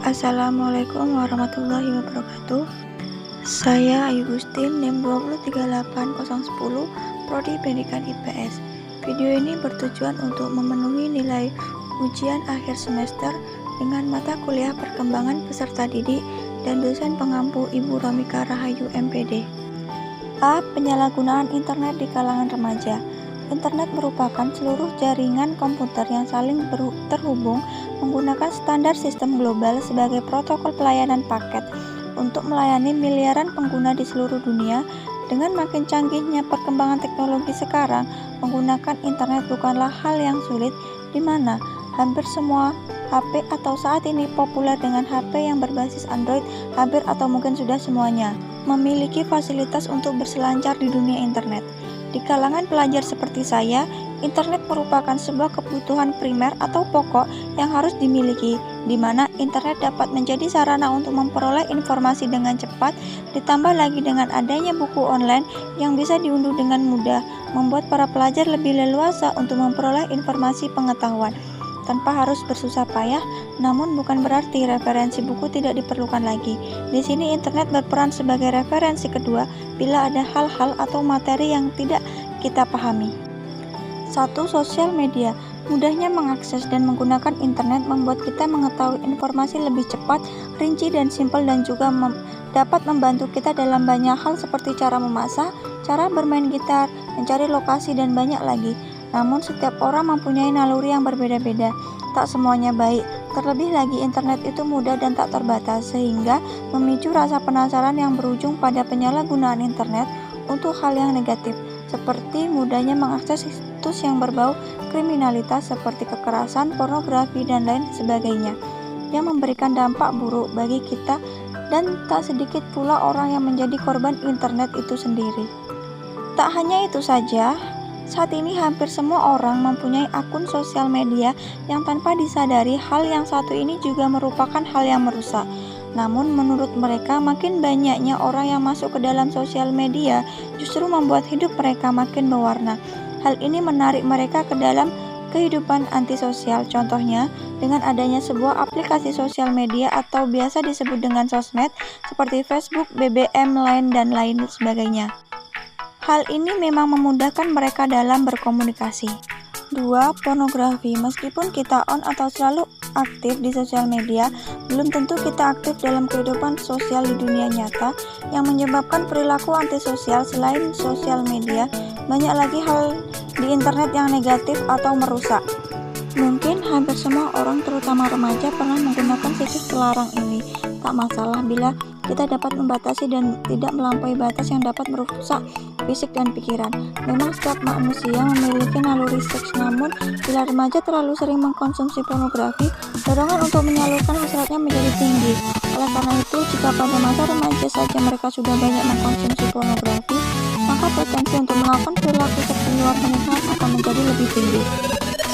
Assalamualaikum warahmatullahi wabarakatuh. Saya Ayu Gustin, NIM 2388010, Prodi Pendidikan IPS. Video ini bertujuan untuk memenuhi nilai ujian akhir semester dengan mata kuliah perkembangan peserta didik dan dosen pengampu Ibu Romika Rahayu MPD. A. Penyalahgunaan internet di kalangan remaja. Internet merupakan seluruh jaringan komputer yang saling terhubung menggunakan standar sistem global sebagai protokol pelayanan paket untuk melayani miliaran pengguna di seluruh dunia. Dengan makin canggihnya perkembangan teknologi sekarang, menggunakan internet bukanlah hal yang sulit, di mana hampir semua HP atau saat ini populer dengan HP yang berbasis Android, hampir atau mungkin sudah semuanya memiliki fasilitas untuk berselancar di dunia internet. Di kalangan pelajar seperti saya, internet merupakan sebuah kebutuhan primer atau pokok yang harus dimiliki, di mana internet dapat menjadi sarana untuk memperoleh informasi dengan cepat, ditambah lagi dengan adanya buku online yang bisa diunduh dengan mudah, membuat para pelajar lebih leluasa untuk memperoleh informasi pengetahuan tanpa harus bersusah payah. Namun bukan berarti referensi buku tidak diperlukan lagi. Di sini internet berperan sebagai referensi kedua bila ada hal-hal atau materi yang tidak kita pahami. 1. Sosial media. Mudahnya mengakses dan menggunakan internet membuat kita mengetahui informasi lebih cepat, rinci dan simpel, dan juga dapat membantu kita dalam banyak hal seperti cara memasak, cara bermain gitar, mencari lokasi, dan banyak lagi. Namun setiap orang mempunyai naluri yang berbeda-beda, tak semuanya baik. Terlebih lagi internet itu mudah dan tak terbatas, sehingga memicu rasa penasaran yang berujung pada penyalahgunaan internet untuk hal yang negatif, seperti mudahnya mengakses situs yang berbau kriminalitas seperti kekerasan, pornografi, dan lain sebagainya, yang memberikan dampak buruk bagi kita, dan tak sedikit pula orang yang menjadi korban internet itu sendiri. Tak hanya itu saja, saat ini hampir semua orang mempunyai akun sosial media yang tanpa disadari hal yang satu ini juga merupakan hal yang merusak. Namun menurut mereka makin banyaknya orang yang masuk ke dalam sosial media justru membuat hidup mereka makin berwarna. Hal ini menarik mereka ke dalam kehidupan antisosial. Contohnya dengan adanya sebuah aplikasi sosial media atau biasa disebut dengan sosmed seperti Facebook, BBM, Line, dan lain sebagainya. Hal ini memang memudahkan mereka dalam berkomunikasi. 2. Pornografi. Meskipun kita on atau selalu aktif di sosial media, belum tentu kita aktif dalam kehidupan sosial di dunia nyata, yang menyebabkan perilaku antisosial. Selain sosial media, banyak lagi hal di internet yang negatif atau merusak. Mungkin hampir semua orang, terutama remaja, pernah menggunakan situs terlarang ini. Tak masalah bila kita dapat membatasi dan tidak melampaui batas yang dapat merusak fisik dan pikiran. Memang setiap manusia memiliki naluri seks, namun bila remaja terlalu sering mengkonsumsi pornografi, dorongan untuk menyalurkan hasratnya menjadi tinggi. Oleh karena itu, jika pada masa remaja saja mereka sudah banyak mengkonsumsi pornografi, maka potensi untuk melakukan perilaku seks di luar pernikahan akan menjadi lebih tinggi.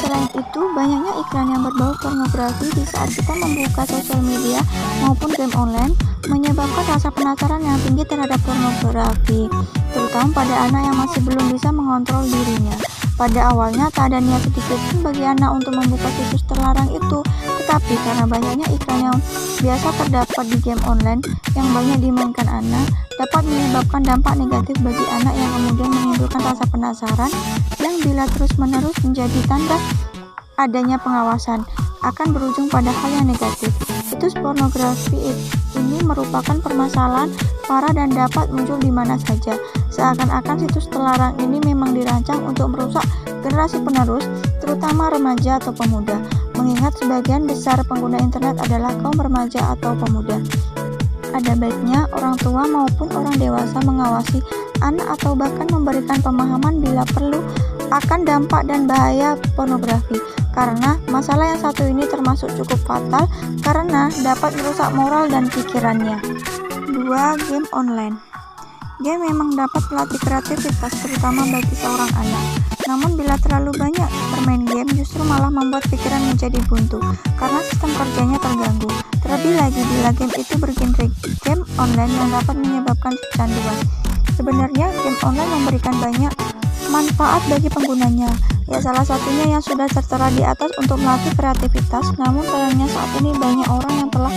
Selain itu, banyaknya iklan yang berbau pornografi di saat kita membuka sosial media maupun game online menyebabkan rasa penasaran yang tinggi terhadap pornografi, terutama pada anak yang masih belum bisa mengontrol dirinya. Pada awalnya tak ada niat sedikit pun bagi anak untuk membuka situs terlarang itu, tetapi karena banyaknya iklan yang biasa terdapat di game online yang banyak dimainkan anak, dapat menyebabkan dampak negatif bagi anak yang kemudian menimbulkan rasa penasaran yang bila terus-menerus menjadi tanda adanya pengawasan akan berujung pada hal yang negatif. Situs pornografi ini merupakan permasalahan parah dan dapat muncul di mana saja. Seakan-akan situs terlarang ini memang dirancang untuk merusak generasi penerus, terutama remaja atau pemuda, mengingat sebagian besar pengguna internet adalah kaum remaja atau pemuda. Ada baiknya orang tua maupun orang dewasa mengawasi anak atau bahkan memberikan pemahaman bila perlu akan dampak dan bahaya pornografi, karena masalah yang satu ini termasuk cukup fatal karena dapat merusak moral dan pikirannya. 2. Game online. Game memang dapat melatih kreativitas terutama bagi seorang anak. Namun bila terlalu banyak bermain game justru malah membuat pikiran menjadi buntu karena sistem kerjanya terganggu. Terlebih lagi bila game itu bergenre game online yang dapat menyebabkan kecanduan. Sebenarnya game online memberikan banyak manfaat bagi penggunanya. Ya, salah satunya yang sudah tertera di atas untuk melatih kreativitas. Namun sayangnya saat ini banyak orang yang telah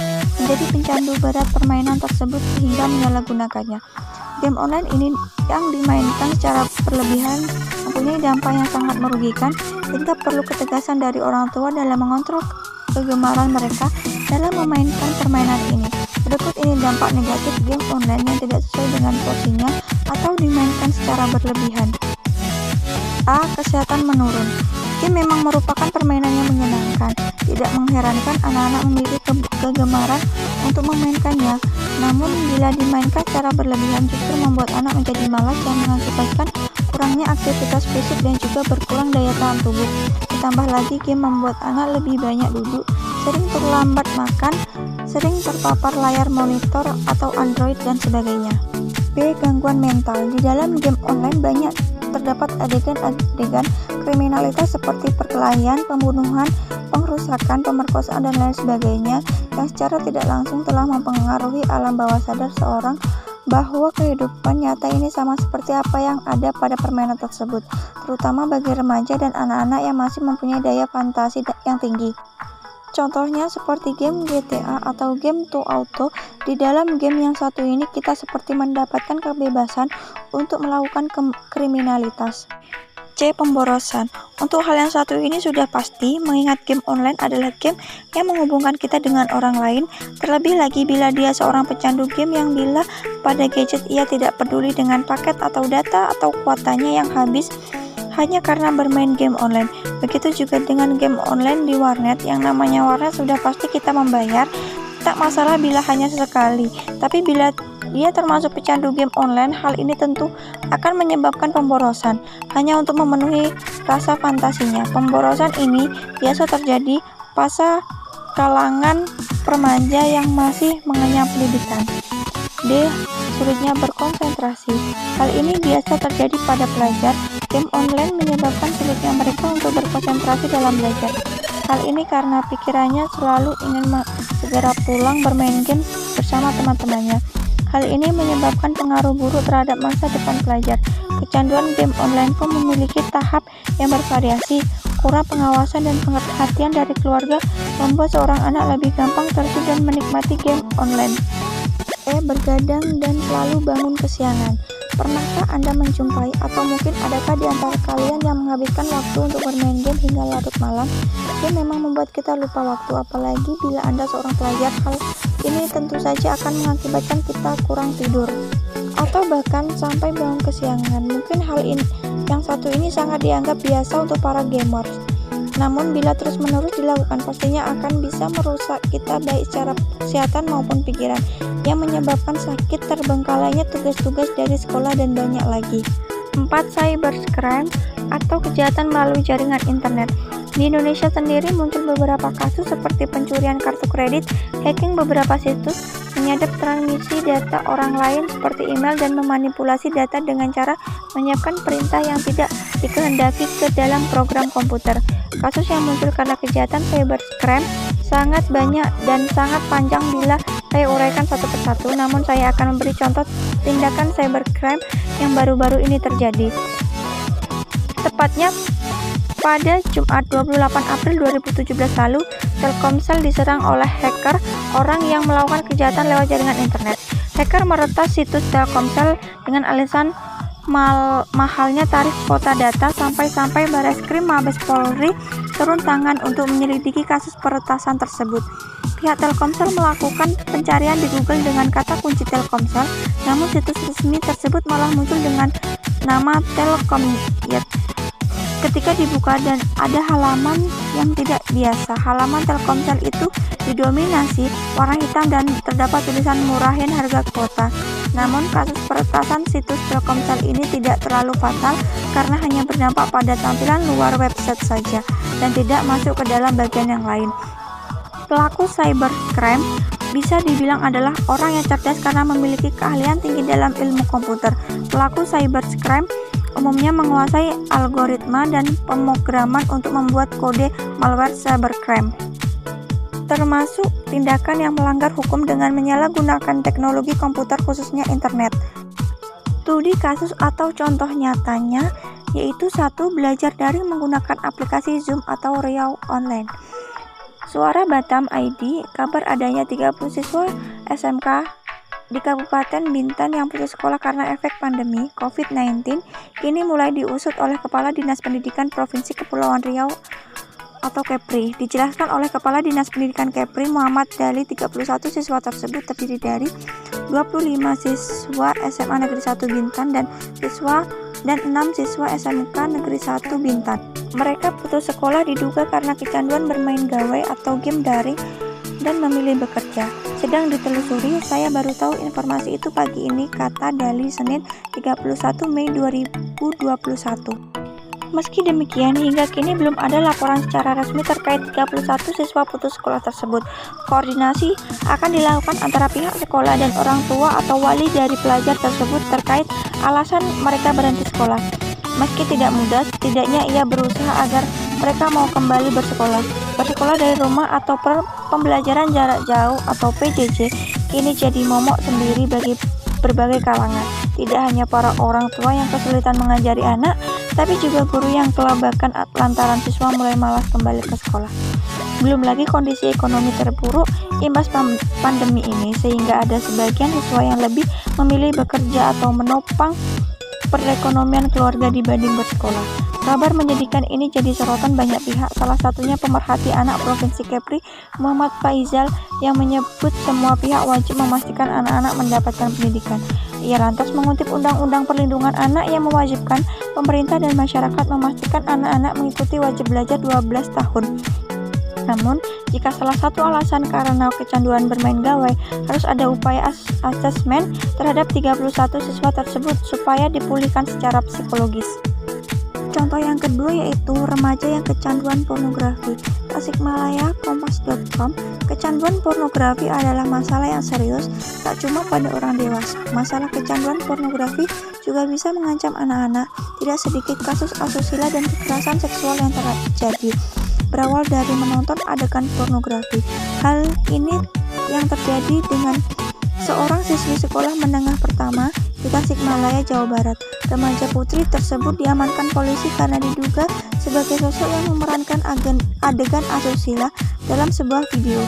menjadi pencandu berat permainan tersebut sehingga menyalahgunakannya. Game online ini yang dimainkan secara berlebihan mempunyai dampak yang sangat merugikan, sehingga perlu ketegasan dari orang tua dalam mengontrol kegemaran mereka dalam memainkan permainan ini. Berikut ini dampak negatif game online yang tidak sesuai dengan porsinya atau dimainkan secara berlebihan. A. Kesehatan menurun. Game memang merupakan permainan yang menyenangkan. Tidak mengherankan anak-anak memiliki kegemaran untuk memainkannya. Namun bila dimainkan secara berlebihan justru membuat anak menjadi malas yang mengakibatkan kurangnya aktivitas fisik dan juga berkurang daya tahan tubuh. Ditambah lagi game membuat anak lebih banyak duduk, sering terlambat makan, sering terpapar layar monitor atau Android dan sebagainya. B. Gangguan mental. Di dalam game online banyak terdapat adegan-adegan kriminalitas seperti perkelahian, pembunuhan, pengrusakan, pemerkosaan, dan lain sebagainya yang secara tidak langsung telah mempengaruhi alam bawah sadar seorang bahwa kehidupan nyata ini sama seperti apa yang ada pada permainan tersebut, terutama bagi remaja dan anak-anak yang masih mempunyai daya fantasi yang tinggi. Contohnya seperti game GTA atau game Auto. Di dalam game yang satu ini kita seperti mendapatkan kebebasan untuk melakukan kriminalitas. C. Pemborosan. Untuk hal yang satu ini sudah pasti, mengingat game online adalah game yang menghubungkan kita dengan orang lain, terlebih lagi bila dia seorang pecandu game yang bila pada gadget ia tidak peduli dengan paket atau data atau kuotanya yang habis hanya karena bermain game online. Begitu juga dengan game online di warnet, yang namanya warnet sudah pasti kita membayar, tak masalah bila hanya sesekali. Tapi bila dia termasuk pecandu game online, hal ini tentu akan menyebabkan pemborosan, hanya untuk memenuhi rasa fantasinya. Pemborosan ini biasa terjadi pada kalangan remaja yang masih mengenyam pendidikan. D. Sulitnya berkonsentrasi. Hal ini biasa terjadi pada pelajar. Game online menyebabkan sulitnya mereka untuk berkonsentrasi dalam belajar. Hal ini karena pikirannya selalu ingin segera pulang bermain game bersama teman-temannya. Hal ini menyebabkan pengaruh buruk terhadap masa depan pelajar. Kecanduan game online pun memiliki tahap yang bervariasi. Kurang pengawasan dan perhatian dari keluarga membuat seorang anak lebih gampang tertidur dan menikmati game online. Bergadang dan selalu bangun kesiangan. Pernahkah Anda menjumpai atau mungkin adakah di antara kalian yang menghabiskan waktu untuk bermain game hingga larut malam? Game memang membuat kita lupa waktu, apalagi bila Anda seorang pelajar. Hal ini tentu saja akan mengakibatkan kita kurang tidur atau bahkan sampai bangun kesiangan. Mungkin hal ini yang satu ini sangat dianggap biasa untuk para gamers. Namun bila terus-menerus dilakukan pastinya akan bisa merusak kita baik secara kesehatan maupun pikiran, yang menyebabkan sakit, terbengkalainya tugas-tugas dari sekolah dan banyak lagi. 4. Cybercrime atau kejahatan melalui jaringan internet. Di Indonesia sendiri muncul beberapa kasus seperti pencurian kartu kredit, hacking beberapa situs, menyadap transmisi data orang lain seperti email, dan memanipulasi data dengan cara menyiapkan perintah yang tidak dikehendaki ke dalam program komputer. Kasus yang muncul karena kejahatan cybercrime sangat banyak dan sangat panjang bila saya uraikan satu persatu, namun saya akan memberi contoh tindakan cybercrime yang baru-baru ini terjadi. Tepatnya pada Jumat 28 April 2017 lalu, Telkomsel diserang oleh hacker, orang yang melakukan kejahatan lewat jaringan internet. Hacker meretas situs Telkomsel dengan alasan mahalnya tarif kuota data, sampai-sampai Bareskrim Mabes Polri turun tangan untuk menyelidiki kasus peretasan tersebut. Pihak Telkomsel melakukan pencarian di Google dengan kata kunci Telkomsel, namun situs resmi tersebut malah muncul dengan nama Telkomyet. Ketika dibuka dan ada halaman yang tidak biasa. Halaman Telkomsel itu didominasi warna hitam dan terdapat tulisan murahin harga kuota. Namun kasus peretasan situs Telkomsel ini tidak terlalu fatal karena hanya berdampak pada tampilan luar website saja dan tidak masuk ke dalam bagian yang lain. Pelaku cybercrime bisa dibilang adalah orang yang cerdas karena memiliki keahlian tinggi dalam ilmu komputer. Pelaku cybercrime umumnya menguasai algoritma dan pemrograman untuk membuat kode malware cybercrime, termasuk tindakan yang melanggar hukum dengan menyalahgunakan teknologi komputer khususnya internet. Studi kasus atau contoh nyatanya yaitu 1. Belajar daring menggunakan aplikasi Zoom atau Riau Online. Suara Batam ID, kabar adanya 30 siswa SMK di Kabupaten Bintan yang putus sekolah karena efek pandemi COVID-19 kini mulai diusut oleh Kepala Dinas Pendidikan Provinsi Kepulauan Riau atau Kepri. Dijelaskan oleh Kepala Dinas Pendidikan Kepri Muhammad Dali, 31 siswa tersebut terdiri dari 25 siswa SMA Negeri 1 Bintan dan 6 siswa SMK Negeri 1 Bintan. Mereka putus sekolah diduga karena kecanduan bermain gawai atau game daring dan memilih bekerja. Sedang ditelusuri, saya baru tahu informasi itu pagi ini, kata Dali Senin 31 Mei 2021. Meski demikian, hingga kini belum ada laporan secara resmi terkait 31 siswa putus sekolah tersebut. Koordinasi akan dilakukan antara pihak sekolah dan orang tua atau wali dari pelajar tersebut terkait alasan mereka berhenti sekolah. Meski tidak mudah, setidaknya ia berusaha agar mereka mau kembali bersekolah. Bersekolah dari rumah atau pembelajaran jarak jauh atau PJJ kini jadi momok sendiri bagi berbagai kalangan. Tidak hanya para orang tua yang kesulitan mengajari anak, tapi juga guru yang kelabakan lantaran siswa mulai malas kembali ke sekolah. Belum lagi kondisi ekonomi terpuruk imbas pandemi ini, sehingga ada sebagian siswa yang lebih memilih bekerja atau menopang perekonomian keluarga dibanding bersekolah. Kabar menyedihkan ini jadi sorotan banyak pihak, salah satunya pemerhati anak Provinsi Kepri, Muhammad Faizal, yang menyebut semua pihak wajib memastikan anak-anak mendapatkan pendidikan. Ia lantas mengutip Undang-Undang Perlindungan Anak yang mewajibkan pemerintah dan masyarakat memastikan anak-anak mengikuti wajib belajar 12 tahun. Namun, jika salah satu alasan karena kecanduan bermain gawai, harus ada upaya asesmen terhadap 31 siswa tersebut supaya dipulihkan secara psikologis. Contoh yang kedua yaitu remaja yang kecanduan pornografi. Tasikmalaya, Kompas.com. Kecanduan pornografi adalah masalah yang serius, tak cuma pada orang dewasa. Masalah kecanduan pornografi juga bisa mengancam anak-anak. Tidak sedikit kasus asusila dan kekerasan seksual yang terjadi berawal dari menonton adegan pornografi. Hal ini yang terjadi dengan seorang siswi sekolah menengah pertama di Tasikmalaya, Jawa Barat. Remaja putri tersebut diamankan polisi karena diduga sebagai sosok yang memerankan adegan asusila dalam sebuah video.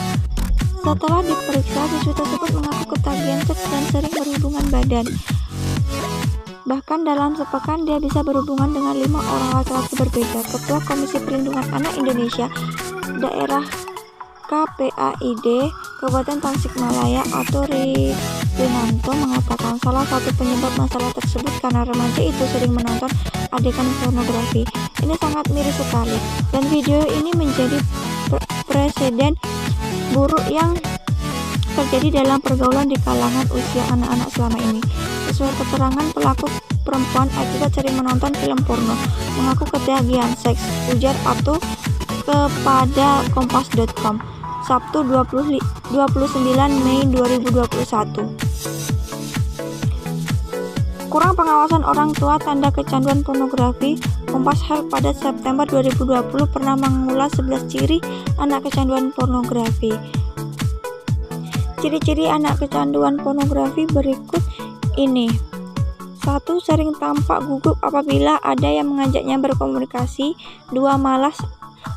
Setelah diperiksa, siswi tersebut mengaku ketagihan seks dan sering berhubungan badan. Bahkan dalam sepekan dia bisa berhubungan dengan 5 orang laki-laki berbeda. Ketua Komisi Perlindungan Anak Indonesia Daerah KPAID Kabupaten Tasikmalaya atau Rinanto mengatakan salah satu penyebab masalah tersebut karena remaja itu sering menonton adegan pornografi. Ini sangat miris sekali, dan video ini menjadi presiden buruk yang terjadi dalam pergaulan di kalangan usia anak-anak selama ini. Sesuai keterangan pelaku perempuan akibat sering menonton film porno, mengaku ketagihan seks, ujar Abtu kepada Kompas.com Sabtu 29 Mei 2021. Kurang pengawasan orang tua tanda kecanduan pornografi. Kompas Health pada September 2020 pernah mengulas 11 ciri anak kecanduan pornografi. Ciri-ciri anak kecanduan pornografi berikut ini. 1. Sering tampak gugup apabila ada yang mengajaknya berkomunikasi. 2. Malas,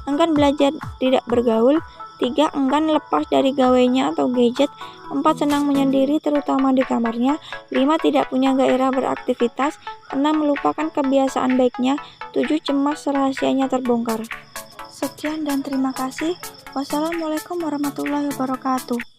enggan belajar, tidak bergaul. 3. Enggan lepas dari gawainya atau gadget. 4. Senang menyendiri terutama di kamarnya. 5. Tidak punya gairah beraktivitas. 6. Melupakan kebiasaan baiknya. 7. Cemas rahasianya terbongkar. Sekian dan terima kasih. Wassalamualaikum warahmatullahi wabarakatuh.